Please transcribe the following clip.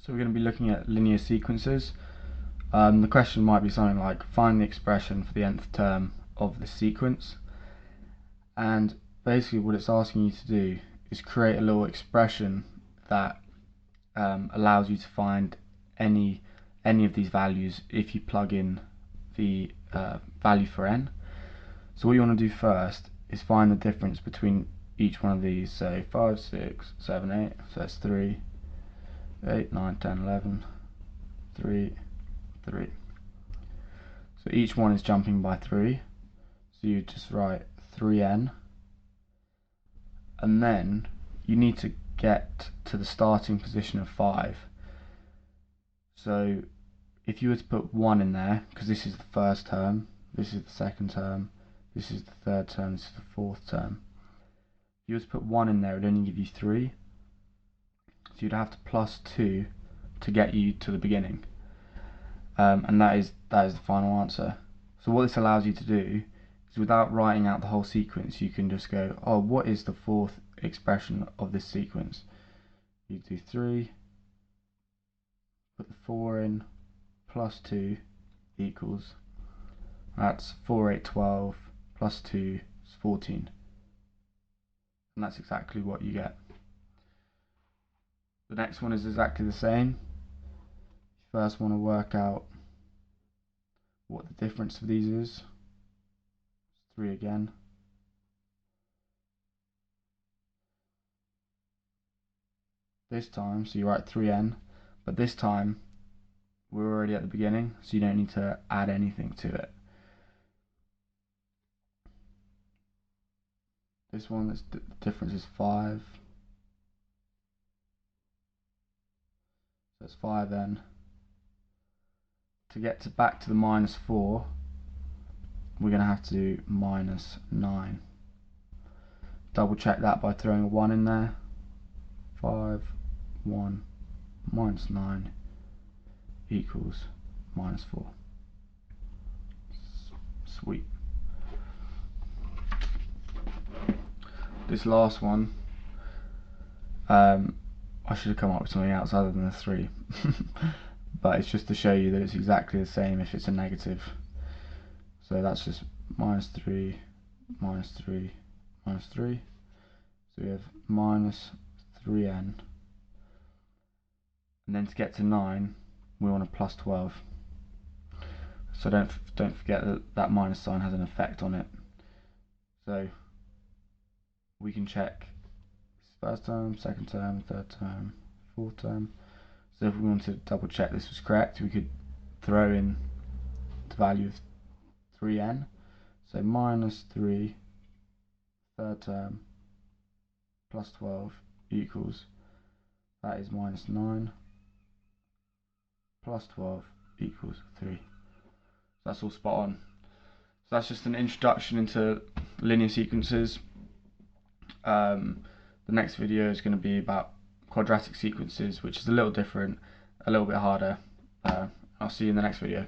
So we're going to be looking at linear sequences. The question might be something like, find the expression for the nth term of the sequence. And basically what it's asking you to do is create a little expression that allows you to find any of these values if you plug in the value for n. So what you want to do first is find the difference between each one of these. So 5, 6, 7, 8, so that's 3, 8, 9, 10, 11, 3, 3. So each one is jumping by 3. So you just write 3n, and then you need to get to the starting position of 5. So if you were to put 1 in there, because this is the first term, this is the second term, this is the third term, this is the fourth term. If you were to put 1 in there, it would only give you 3. So you'd have to plus 2 to get you to the beginning. And that is the final answer. So what this allows you to do is, without writing out the whole sequence, you can just go, oh, what is the fourth expression of this sequence? You do 3, put the 4 in, plus 2 equals, that's 4, 8, 12, plus 2 is 14. And that's exactly what you get. The next one is exactly the same. You first want to work out what the difference of these is. 3 again. This time, so you write 3n, but this time we're already at the beginning, so you don't need to add anything to it. This one, the difference is 5. So it's 5n. To get back to the minus 4, we're going to have to do minus 9. Double check that by throwing a 1 in there. 5, 1, minus 9 equals minus 4. Sweet. This last one, I should have come up with something else other than the 3. But it's just to show you that it's exactly the same if it's a negative. So that's just minus 3, minus 3, minus 3. So we have minus 3n. And then to get to 9, we want a plus 12. So don't forget that minus sign has an effect on it. So we can check first term, second term, third term, fourth term. So if we want to double check this was correct, we could throw in the value of 3n. So minus 3, third term, plus 12 equals, that is minus 9, plus 12 equals 3. So that's all spot on. So that's just an introduction into linear sequences. The next video is going to be about quadratic sequences, which is a little different, a little bit harder. I'll see you in the next video.